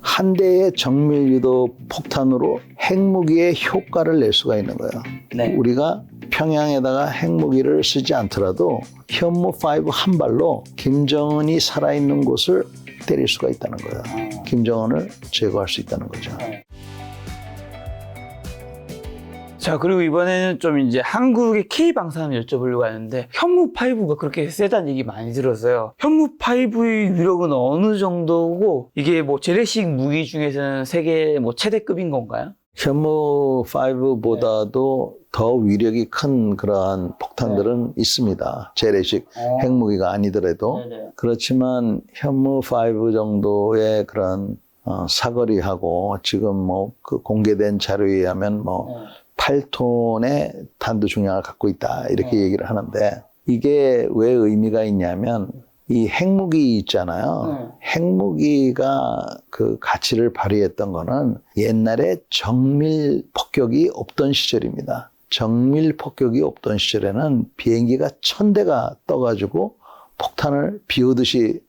한 대의 정밀유도 폭탄으로 핵무기의 효과를 낼 수가 있는 거예요. 네. 우리가 평양에다가 핵무기를 쓰지 않더라도 현무5 한 발로 김정은이 살아있는 곳을 때릴 수가 있다는 거예요. 김정은을 제거할 수 있다는 거죠. 자, 그리고 이번에는 좀 이제 한국의 K방산을 여쭤보려고 하는데, 현무5가 그렇게 세다는 얘기 많이 들었어요. 현무5의 위력은 어느 정도고, 이게 뭐 재래식 무기 중에서는 세계 뭐 최대급인 건가요? 현무5보다도 더 위력이 큰 그러한 폭탄들은 있습니다. 재래식 핵무기가 아니더라도. 그렇지만 현무5 정도의 그런 사거리하고 지금 뭐 그 공개된 자료에 의하면 뭐 8톤의 탄두 중량을 갖고 있다 이렇게 얘기를 하는데, 이게 왜 의미가 있냐면 이 핵무기 있잖아요. 핵무기가 그 가치를 발휘했던 거는 옛날에 정밀 폭격이 없던 시절입니다. 정밀 폭격이 없던 시절에는 비행기가 1000대가 떠가지고 폭탄을 비 오듯이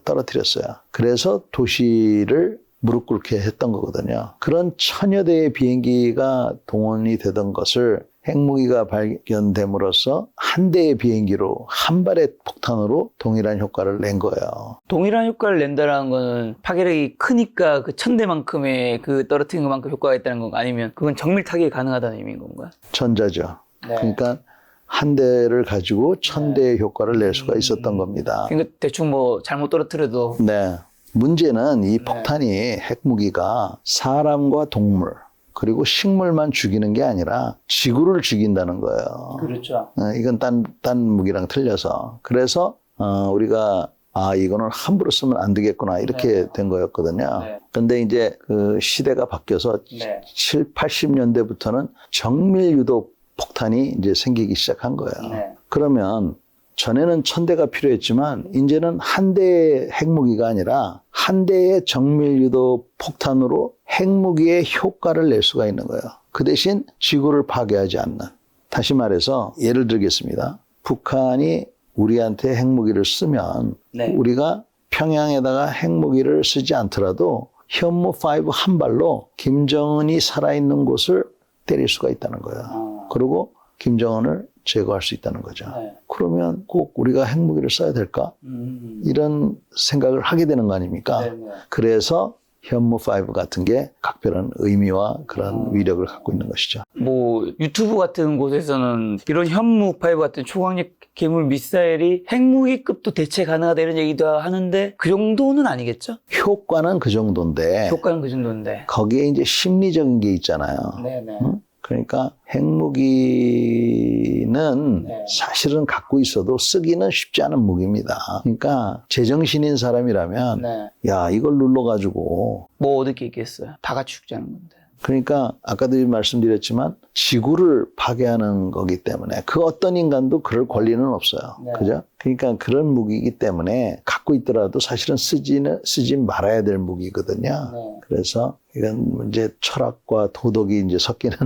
떨어뜨렸어요. 그래서 도시를 무릎 꿇게 했던 거거든요. 그런 1000여 대의 비행기가 동원이 되던 것을 핵무기가 발견됨으로써 한 대의 비행기로 한 발의 폭탄으로 동일한 효과를 낸 거예요. 동일한 효과를 낸다라는 거는 파괴력이 크니까 그 1000대만큼의 그 떨어뜨린 것만큼 효과가 있다는 건가? 아니면 그건 정밀 타격이 가능하다는 의미인 건가요? 전자죠. 그러니까 한 대를 가지고 1000대의 효과를 낼 수가 있었던 겁니다. 그러니까 대충 뭐 잘못 떨어뜨려도. 네. 문제는 이 폭탄이 핵무기가 사람과 동물 그리고 식물만 죽이는 게 아니라 지구를 죽인다는 거예요. 그렇죠. 이건 딴 무기랑 틀려서. 그래서 우리가 이거는 함부로 쓰면 안 되겠구나 이렇게 된 거였거든요. 근데 이제 그 시대가 바뀌어서 7, 80년대부터는 정밀 유도 폭탄이 이제 생기기 시작한 거예요. 그러면 전에는 1000대가 필요했지만 이제는 한 대의 핵무기가 아니라 한 대의 정밀유도 폭탄으로 핵무기의 효과를 낼 수가 있는 거예요. 그 대신 지구를 파괴하지 않는. 다시 말해서 예를 들겠습니다. 북한이 우리한테 핵무기를 쓰면 우리가 평양에다가 핵무기를 쓰지 않더라도 현무5 한 발로 김정은이 살아있는 곳을 때릴 수가 있다는 거예요. 그리고 김정은을 제거할 수 있다는 거죠. 그러면 꼭 우리가 핵무기를 써야 될까? 이런 생각을 하게 되는 거 아닙니까? 그래서 현무5 같은 게 각별한 의미와 그런 위력을 갖고 있는 것이죠. 뭐 유튜브 같은 곳에서는 이런 현무5 같은 초강력 괴물 미사일이 핵무기급도 대체 가능하다 이런 얘기도 하는데, 그 정도는 아니겠죠? 효과는 그 정도인데 거기에 이제 심리적인 게 있잖아요. 응? 그러니까 핵무기는 사실은 갖고 있어도 쓰기는 쉽지 않은 무기입니다. 그러니까 제정신인 사람이라면 야, 이걸 눌러가지고 뭐 어떻게 있겠어요? 다 같이 죽자는 건데. 그러니까 아까도 말씀드렸지만 지구를 파괴하는 거기 때문에 그 어떤 인간도 그럴 권리는 없어요. 그죠? 그러니까 그런 무기이기 때문에 갖고 있더라도 사실은 쓰지 말아야 될 무기거든요. 그래서 이건 이제 철학과 도덕이 이제 섞이는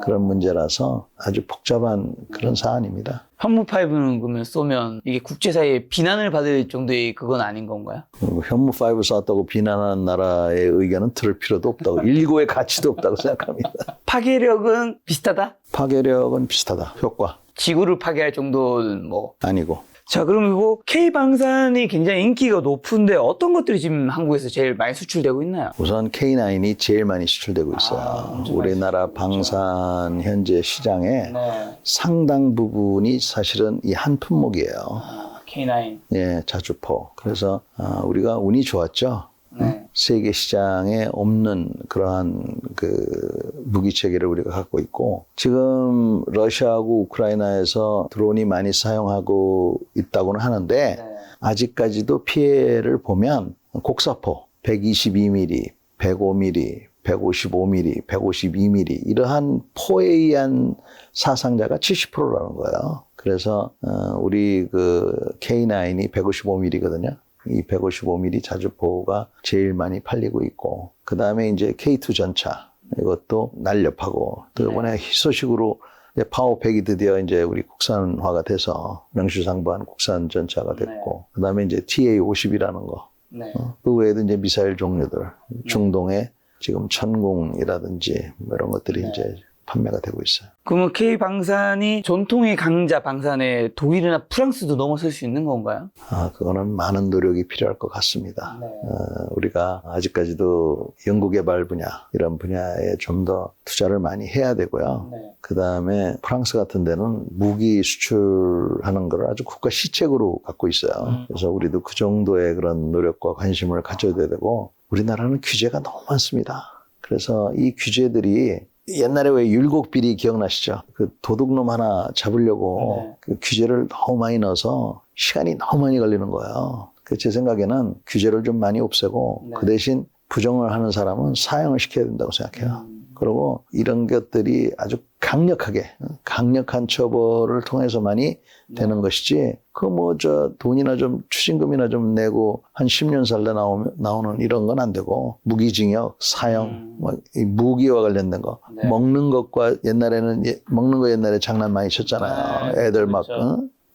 그런 문제라서 아주 복잡한 그런 사안입니다. 현무5는 그러면 쏘면 이게 국제사회에 비난을 받을 정도의 그건 아닌 건가요? 현무5 쐈다고 비난하는 나라의 의견은 들을 필요도 없다고, 일고의 가치도 없다고 생각합니다. 파괴력은 비슷하다? 파괴력은 비슷하다. 효과. 지구를 파괴할 정도는 뭐 아니고. 자, 그리고 K방산이 굉장히 인기가 높은데 어떤 것들이 지금 한국에서 제일 많이 수출되고 있나요? 우선 K9이 제일 많이 수출되고 있어요. 우리나라 방산 현재 시장의 상당 부분이 사실은 이 한 품목이에요. K9. 예, 자주포. 그래서 우리가 운이 좋았죠. 세계 시장에 없는 그러한 그 무기 체계를 우리가 갖고 있고, 지금 러시아하고 우크라이나에서 드론이 많이 사용하고 있다고는 하는데 아직까지도 피해를 보면 곡사포 122mm, 105mm, 155mm, 152mm 이러한 포에 의한 사상자가 70%라는 거예요. 그래서 우리 그 K9이 155mm거든요. 이 155mm 자주포가 제일 많이 팔리고 있고, 그 다음에 이제 K2 전차, 이것도 날렵하고, 또 이번에 희소식으로 파워팩이 드디어 이제 우리 국산화가 돼서 명실상부한 국산 전차가 됐고, 그 다음에 이제 TA50이라는 거, 네. 그 외에도 이제 미사일 종류들, 중동의 지금 천궁이라든지 뭐 이런 것들이 네. 이제 판매가 되고 있어요. 그러면 K방산이 전통의 강자 방산에 독일이나 프랑스도 넘어설 수 있는 건가요? 그거는 많은 노력이 필요할 것 같습니다. 네. 우리가 아직까지도 연구개발 분야, 이런 분야에 좀 더 투자를 많이 해야 되고요. 네. 그 다음에 프랑스 같은 데는 무기 수출하는 걸 아주 국가 시책으로 갖고 있어요. 그래서 우리도 그 정도의 그런 노력과 관심을 가져야 되고, 우리나라는 규제가 너무 많습니다. 그래서 이 규제들이 옛날에 왜 율곡비리 기억나시죠? 그 도둑놈 하나 잡으려고 그 규제를 너무 많이 넣어서 시간이 너무 많이 걸리는 거예요. 제 생각에는 규제를 좀 많이 없애고 그 대신 부정을 하는 사람은 사형을 시켜야 된다고 생각해요. 그리고 이런 것들이 아주 강력한 처벌을 통해서만이 되는 것이지, 돈이나 좀 추징금이나 좀 내고 한 10년 살다 나오는 이런 건 안 되고, 무기징역, 사형, 이 무기와 관련된 거, 먹는 것과 먹는 거 옛날에 장난 많이 쳤잖아요. 애들 막,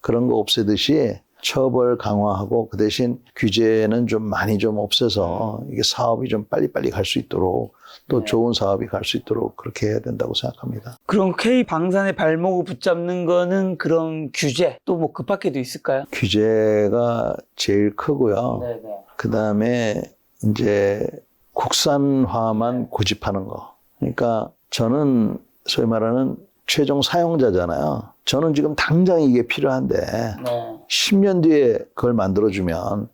그런 거 없애듯이 처벌 강화하고 그 대신 규제는 좀 많이 좀 없애서 이게 사업이 좀 빨리빨리 갈 수 있도록 또 좋은 사업이 갈 수 있도록 그렇게 해야 된다고 생각합니다. 그럼 K방산의 발목을 붙잡는 거는 그런 규제 또 뭐 그 밖에도 있을까요? 규제가 제일 크고요. 그 다음에 이제 국산화만 고집하는 거. 그러니까 저는 소위 말하는 최종 사용자잖아요. 저는 지금 당장 이게 필요한데 10년 뒤에 그걸 만들어주면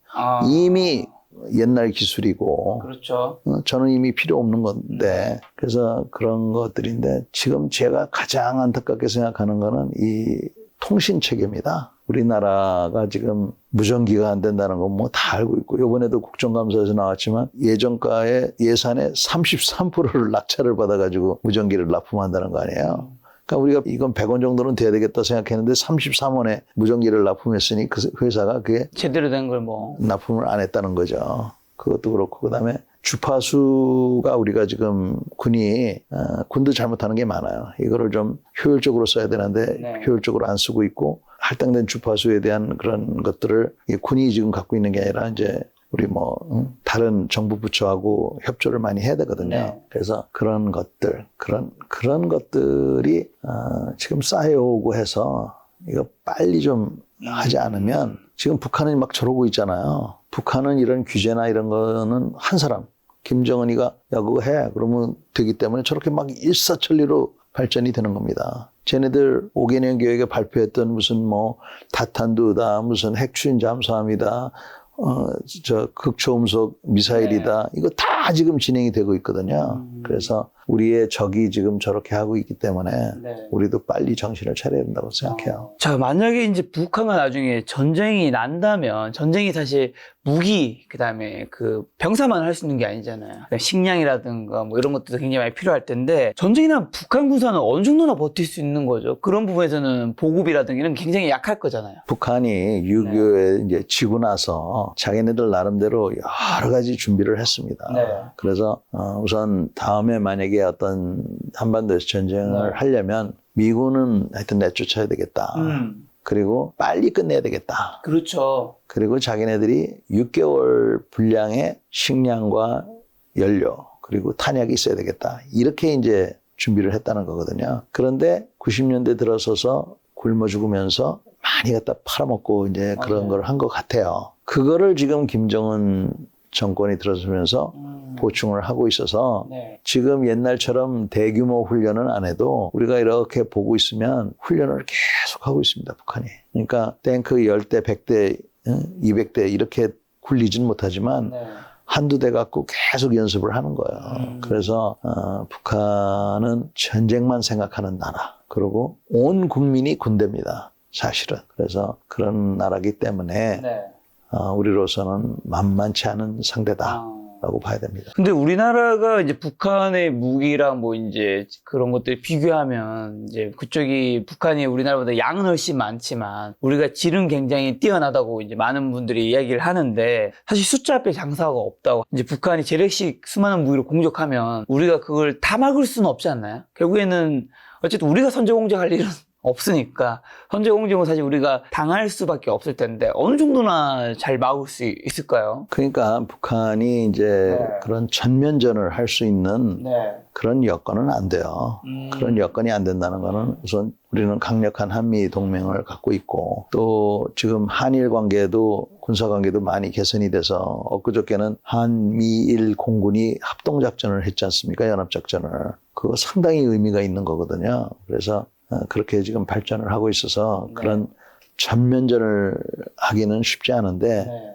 이미 옛날 기술이고, 그렇죠. 저는 이미 필요 없는 건데, 그래서 그런 것들인데, 지금 제가 가장 안타깝게 생각하는 거는 이 통신 체계입니다. 우리나라가 지금 무전기가 안 된다는 건 뭐 다 알고 있고, 이번에도 국정감사에서 나왔지만 예전가의 예산의 33%를 낙찰을 받아가지고 무전기를 납품한다는 거 아니에요. 그러니까 우리가 이건 100원 정도는 돼야 되겠다 생각했는데 33원에 무전기를 납품했으니 그 회사가 그게 제대로 된 걸 뭐 납품을 안 했다는 거죠. 그것도 그렇고, 그다음에 주파수가 우리가 지금 군도 잘못하는 게 많아요. 이거를 좀 효율적으로 써야 되는데 효율적으로 안 쓰고 있고, 할당된 주파수에 대한 그런 것들을 군이 지금 갖고 있는 게 아니라 이제 우리 다른 정부 부처하고 협조를 많이 해야 되거든요. 그래서 그런 것들이 지금 쌓여오고 해서 이거 빨리 좀 하지 않으면, 지금 북한은 막 저러고 있잖아요. 북한은 이런 규제나 이런 거는 한 사람, 김정은이가 야 그거 해 그러면 되기 때문에 저렇게 막 일사천리로 발전이 되는 겁니다. 쟤네들 5개년 계획에 발표했던 무슨 다탄두다, 무슨 핵추진 잠수함이다, 극초음속 미사일이다. 이거 다 지금 진행이 되고 있거든요. 그래서 우리의 적이 지금 저렇게 하고 있기 때문에 우리도 빨리 정신을 차려야 된다고 생각해요. 자, 만약에 이제 북한과 나중에 전쟁이 난다면, 전쟁이 사실 무기, 그 다음에 그 병사만 할 수 있는 게 아니잖아요. 식량이라든가 뭐 이런 것들도 굉장히 많이 필요할 텐데, 전쟁이 나면 북한 군사는 어느 정도나 버틸 수 있는 거죠? 그런 부분에서는 보급이라든가 이런 게 굉장히 약할 거잖아요. 북한이 6.25에 이제 지고 나서 자기네들 나름대로 여러 가지 준비를 했습니다. 그래서 우선 다음에 만약에 어떤 한반도에서 전쟁을 하려면 미군은 하여튼 내쫓아야 되겠다. 그리고 빨리 끝내야 되겠다. 그렇죠. 그리고 자기네들이 6개월 분량의 식량과 연료 그리고 탄약이 있어야 되겠다. 이렇게 이제 준비를 했다는 거거든요. 그런데 90년대 들어서서 굶어 죽으면서 많이 갖다 팔아먹고 이제 그런 걸 한 것 같아요. 그거를 지금 김정은 정권이 들어서면서 보충을 하고 있어서 지금 옛날처럼 대규모 훈련은 안 해도 우리가 이렇게 보고 있으면 훈련을 계속 하고 있습니다, 북한이. 그러니까 탱크 10대, 100대, 200대 이렇게 굴리진 못하지만 한두 대 갖고 계속 연습을 하는 거예요. 그래서 북한은 전쟁만 생각하는 나라. 그리고 온 국민이 군대입니다, 사실은. 그래서 그런 나라기 때문에 우리로서는 만만치 않은 상대다라고 봐야 됩니다. 근데 우리나라가 이제 북한의 무기랑 뭐 이제 그런 것들 비교하면 이제 그쪽이 북한이 우리나라보다 양은 훨씬 많지만 우리가 질은 굉장히 뛰어나다고 이제 많은 분들이 이야기를 하는데 사실 숫자 앞에 장사가 없다고. 이제 북한이 재래식 수많은 무기로 공격하면 우리가 그걸 다 막을 수는 없지 않나요? 결국에는 어쨌든 우리가 선제 공격할 일은 없으니까 선제 공격은 사실 우리가 당할 수밖에 없을 텐데 어느 정도나 잘 막을 수 있을까요? 그러니까 북한이 이제 네. 그런 전면전을 할 수 있는 네. 그런 여건은 안 돼요. 그런 여건이 안 된다는 거는 우선 우리는 강력한 한미 동맹을 갖고 있고 또 지금 한일 관계도 군사 관계도 많이 개선이 돼서 엊그저께는 한미일 공군이 합동작전을 했지 않습니까? 연합작전을. 그거 상당히 의미가 있는 거거든요. 그래서 그렇게 지금 발전을 하고 있어서 네. 그런 전면전을 하기는 쉽지 않은데 네.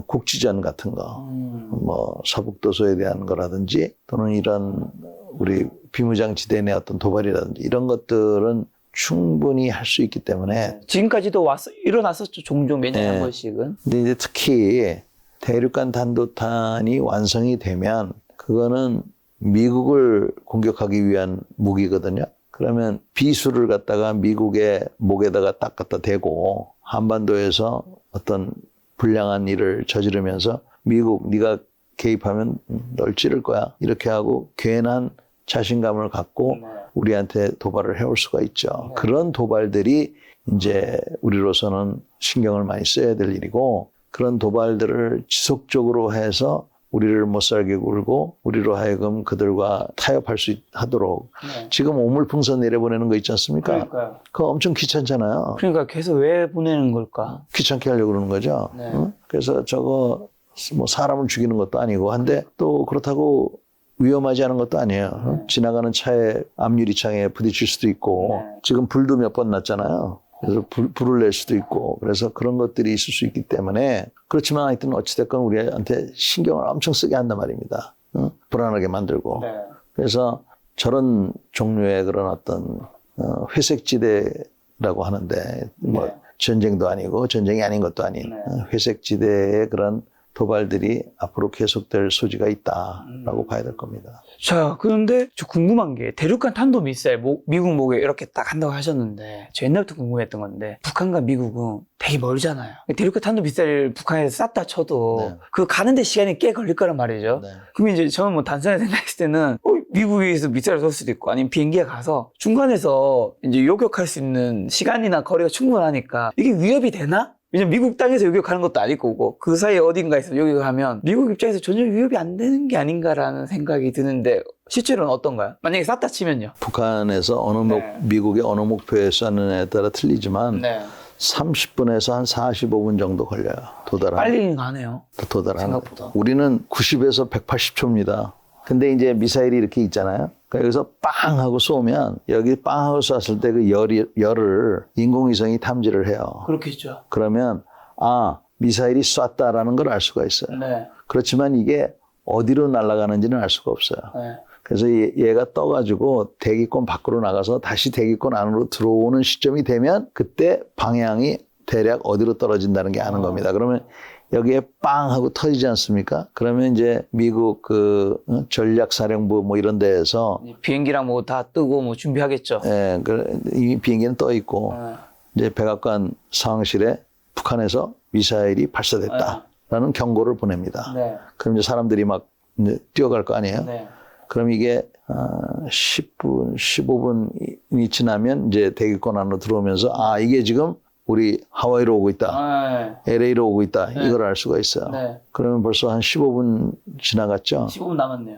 국지전 같은 거, 뭐 서북도서에 대한 거라든지 또는 이런 우리 비무장지대 내 어떤 도발이라든지 이런 것들은 충분히 할 수 있기 때문에 지금까지도 일어났었죠. 종종 몇 년에 네. 한 번씩은. 근데 이제 특히 대륙간 단도탄이 완성이 되면 그거는 미국을 공격하기 위한 무기거든요. 그러면 비수를 갖다가 미국의 목에다가 딱 갖다 대고 한반도에서 어떤 불량한 일을 저지르면서 미국 네가 개입하면 널 찌를 거야 이렇게 하고 괜한 자신감을 갖고 우리한테 도발을 해올 수가 있죠. 그런 도발들이 이제 우리로서는 신경을 많이 써야 될 일이고 그런 도발들을 지속적으로 해서 우리를 못 살게 굴고 우리로 하여금 그들과 타협할 수 하도록 지금 오물풍선 내려보내는 거 있지 않습니까? 그러니까요. 그거 엄청 귀찮잖아요. 그러니까 계속 왜 보내는 걸까? 귀찮게 하려고 그러는 거죠. 네. 응? 그래서 저거 뭐 사람을 죽이는 것도 아니고 한데 또 그렇다고 위험하지 않은 것도 아니에요. 응? 지나가는 차에 앞유리창에 부딪힐 수도 있고 지금 불도 몇 번 났잖아요. 그래서 불을 낼 수도 있고 그래서 그런 것들이 있을 수 있기 때문에 그렇지만 하여튼 어찌됐건 우리한테 신경을 엄청 쓰게 한단 말입니다. 응? 불안하게 만들고 그래서 저런 종류의 그런 어떤 회색지대라고 하는데 뭐 전쟁도 아니고 전쟁이 아닌 것도 아닌 회색지대의 그런 도발들이 앞으로 계속될 소지가 있다라고 봐야 될 겁니다. 자, 그런데 저 궁금한 게 대륙간 탄도미사일 미국 목에 이렇게 딱 한다고 하셨는데 저 옛날부터 궁금했던 건데 북한과 미국은 되게 멀잖아요. 대륙간 탄도미사일 북한에서 쐈다 쳐도 그 가는데 시간이 꽤 걸릴 거란 말이죠. 그러면 이제 저는 뭐 단순하게 생각했을 때는 미국에서 미사일을 쏠 수도 있고 아니면 비행기가 가서 중간에서 이제 요격할 수 있는 시간이나 거리가 충분하니까 이게 위협이 되나? 왜냐면 미국 땅에서 요격하는 것도 아닐 거고 그 사이에 어딘가에서 요격을 하면 미국 입장에서 전혀 위협이 안 되는 게 아닌가라는 생각이 드는데 실제로는 어떤가요? 만약에 쐈다 치면요. 북한에서 미국의 어느 목표에 쐈느냐에 따라 틀리지만 30분에서 한 45분 정도 걸려요. 빨리 가네요. 도달하는 생각보다. 우리는 90에서 180초입니다. 근데 이제 미사일이 이렇게 있잖아요. 그러니까 여기서 빵 하고 쏘면 여기 빵 하고 쐈을 때 그 열을 인공위성이 탐지를 해요. 그렇겠죠. 그러면 미사일이 쐈다라는 걸 알 수가 있어요. 그렇지만 이게 어디로 날아가는지는 알 수가 없어요. 그래서 얘가 떠가지고 대기권 밖으로 나가서 다시 대기권 안으로 들어오는 시점이 되면 그때 방향이 대략 어디로 떨어진다는 게 아는 겁니다. 그러면 여기에 빵 하고 터지지 않습니까? 그러면 이제 미국 전략사령부 뭐 이런 데에서 비행기랑 뭐 다 뜨고 뭐 준비하겠죠. 예, 이 비행기는 떠 있고 이제 백악관 상황실에 북한에서 미사일이 발사됐다라는 경고를 보냅니다. 그럼 이제 사람들이 막 이제 뛰어갈 거 아니에요? 그럼 이게 10분, 15분이 지나면 이제 대기권 안으로 들어오면서 이게 지금 우리 하와이로 오고 있다. LA로 오고 있다. 이걸 알 수가 있어요. 그러면 벌써 한 15분 지나갔죠. 15분 남았네요.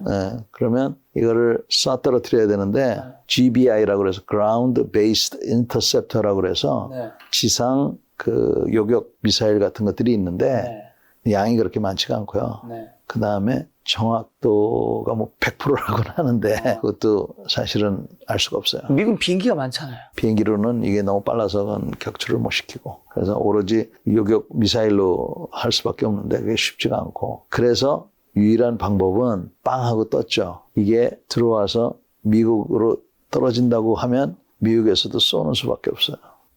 그러면 이거를 쏴 떨어뜨려야 되는데 GBI라고 그래서 Ground Based Interceptor라고 그래서 지상 그 요격 미사일 같은 것들이 있는데 양이 그렇게 많지가 않고요. 그 다음에 정확도가 뭐 100%라고는 하는데 그것도 사실은 알 수가 없어요. 미국 비행기가 많잖아요. 비행기로는 이게 너무 빨라서 그건 격추를 못 시키고 그래서 오로지 요격 미사일로 할 수밖에 없는데 그게 쉽지가 않고 그래서 유일한 방법은 빵 하고 떴죠. 이게 들어와서 미국으로 떨어진다고 하면 미국에서도 쏘는 수밖에 없어요.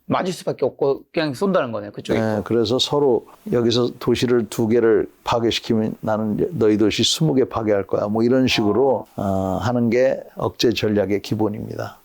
맞을 수밖에 없고 그냥 쏜다는 거네요. 그쪽에. 네, 그래서 서로 여기서 도시를 2개를 파괴시키면 나는 너희 도시 20개 파괴할 거야. 뭐 이런 식으로 하는 게 억제 전략의 기본입니다.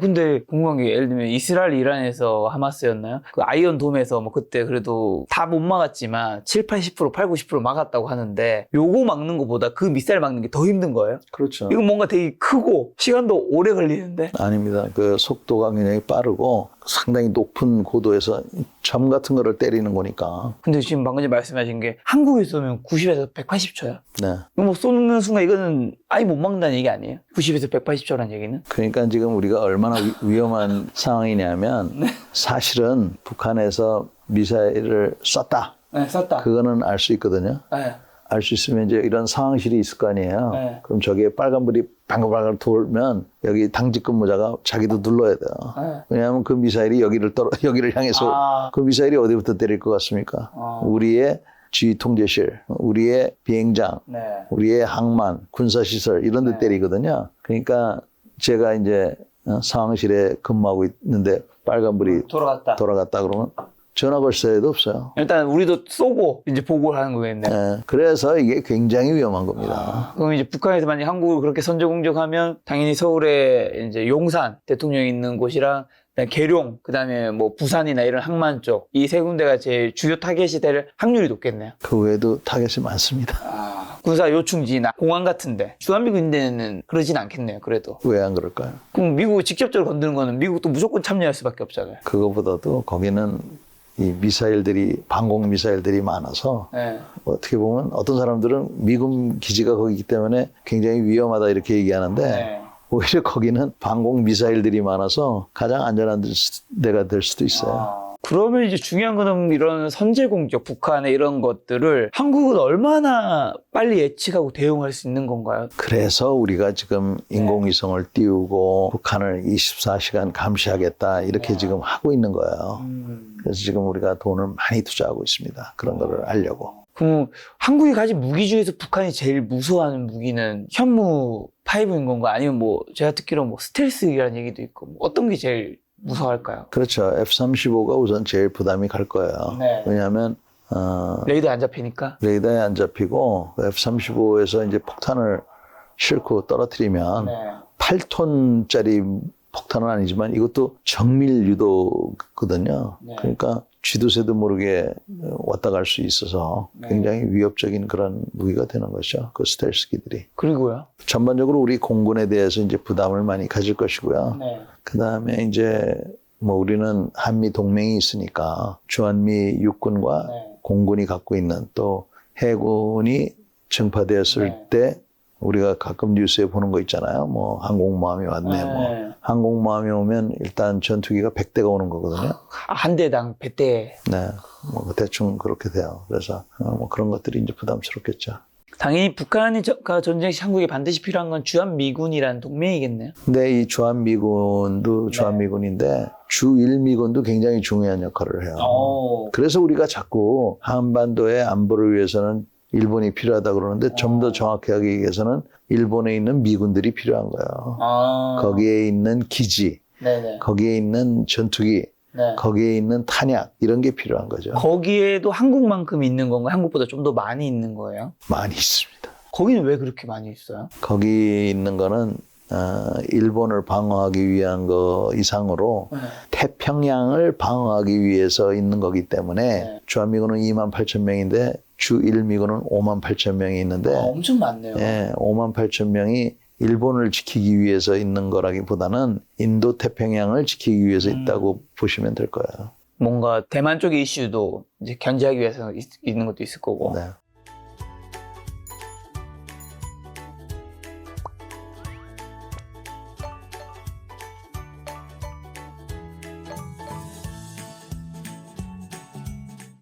근데 궁금한 게 예를 들면 이스라엘 이란에서 하마스였나요? 그 아이언돔에서 뭐 그때 그래도 다 못 막았지만 7, 80%, 8, 90% 막았다고 하는데 요거 막는 것보다 그 미사일 막는 게 더 힘든 거예요? 그렇죠. 이건 뭔가 되게 크고 시간도 오래 걸리는데? 아닙니다. 그 속도가 굉장히 빠르고 상당히 높은 고도에서 점 같은 거를 때리는 거니까. 근데 지금 방금 전에 말씀하신 게 한국에 쏘면 90에서 180초요? 네. 뭐 쏘는 순간 이거는 아예 못 막는다는 얘기 아니에요? 90에서 180초라는 얘기는? 그러니까 지금 우리가 얼마나 위험한 상황이냐면 사실은 북한에서 미사일을 쐈다. 네, 쐈다. 그거는 알 수 있거든요. 네. 알 수 있으면 이제 이런 상황실이 있을 거 아니에요. 네. 그럼 저기에 빨간불이 방글방글 돌면 여기 당직 근무자가 자기도 눌러야 돼요. 네. 왜냐하면 그 미사일이 여기를 향해서 그 미사일이 어디부터 때릴 것 같습니까? 우리의 지휘 통제실, 우리의 비행장, 네. 우리의 항만, 군사시설 이런 데 때리거든요. 그러니까 제가 이제 상황실에 근무하고 있는데 빨간불이 돌아갔다 그러면 전화 걸 새도 없어요. 일단 우리도 쏘고 이제 보고를 하는 거겠네. 네, 그래서 이게 굉장히 위험한 겁니다. 그럼 이제 북한에서 만약 한국을 그렇게 선제 공격하면 당연히 서울에 이제 용산 대통령이 있는 곳이랑 그다음에 계룡, 그다음에 뭐 부산이나 이런 항만 쪽 이 세 군데가 제일 주요 타겟이 될 확률이 높겠네요. 그 외에도 타겟이 많습니다. 군사 요충지나 공항 같은데 주한미군 인대는 그러진 않겠네요. 그래도. 왜 안 그럴까요? 그럼 미국이 직접적으로 건드는 거는 미국도 무조건 참여할 수밖에 없잖아요. 그거보다도 거기는 이 미사일들이 방공 미사일들이 많아서 네. 어떻게 보면 어떤 사람들은 미군 기지가 거기기 때문에 굉장히 위험하다 이렇게 얘기하는데 네. 오히려 거기는 방공 미사일들이 많아서 가장 안전한 데가 될 수도 있어요. 그러면 이제 중요한 거는 이런 선제 공격, 북한의 이런 것들을 한국은 얼마나 빨리 예측하고 대응할 수 있는 건가요? 그래서 우리가 지금 인공위성을 띄우고 북한을 24시간 감시하겠다 이렇게 지금 하고 있는 거예요. 그래서 지금 우리가 돈을 많이 투자하고 있습니다. 그런 거를 알려고. 그럼 한국이 가진 무기 중에서 북한이 제일 무서워하는 무기는 현무 5인 건가? 아니면 뭐 제가 듣기로 뭐 스텔스라는 얘기도 있고 뭐 어떤 게 제일 무서워할까요? 그렇죠. F-35가 우선 제일 부담이 갈 거예요. 네. 왜냐하면 레이더 안 잡히니까? 레이더에 안 잡히고 F-35에서 이제 폭탄을 싣고 떨어뜨리면 8톤짜리 폭탄은 아니지만 이것도 정밀 유도거든요. 그러니까 쥐도 새도 모르게 왔다 갈 수 있어서 굉장히 위협적인 그런 무기가 되는 거죠. 그 스텔스기들이. 그리고요? 전반적으로 우리 공군에 대해서 이제 부담을 많이 가질 것이고요. 그 다음에 이제 뭐 우리는 한미 동맹이 있으니까 주한미 육군과 공군이 갖고 있는 또 해군이 증파되었을 때 우리가 가끔 뉴스에 보는 거 있잖아요. 뭐 항공모함이 왔네. 뭐 항공모함이 오면 일단 전투기가 100대가 오는 거거든요. 한 대당 100대. 네, 뭐 대충 그렇게 돼요. 그래서 뭐 그런 것들이 이제 부담스럽겠죠. 당연히 북한이 전쟁 시 한국에 반드시 필요한 건 주한미군이라는 동맹이겠네요. 근데 이 주한미군도 주한미군인데 주1미군도 굉장히 중요한 역할을 해요. 그래서 우리가 자꾸 한반도의 안보를 위해서는 일본이 필요하다 그러는데 좀 더 정확하게 얘기해서는 일본에 있는 미군들이 필요한 거예요. 거기에 있는 기지, 거기에 있는 전투기, 거기에 있는 탄약 이런 게 필요한 거죠. 거기에도 한국만큼 있는 건가요? 한국보다 좀 더 많이 있는 거예요? 많이 있습니다. 거기는 왜 그렇게 많이 있어요? 거기 있는 거는 일본을 방어하기 위한 거 이상으로 태평양을 방어하기 위해서 있는 거기 때문에 주한미군은 28,000명인데 주1미군은 58,000명이 있는데 엄청 많네요. 58,000명이 일본을 지키기 위해서 있는 거라기보다는 인도 태평양을 지키기 위해서 있다고 보시면 될 거예요. 뭔가 대만 쪽의 이슈도 이제 견제하기 위해서 있는 것도 있을 거고.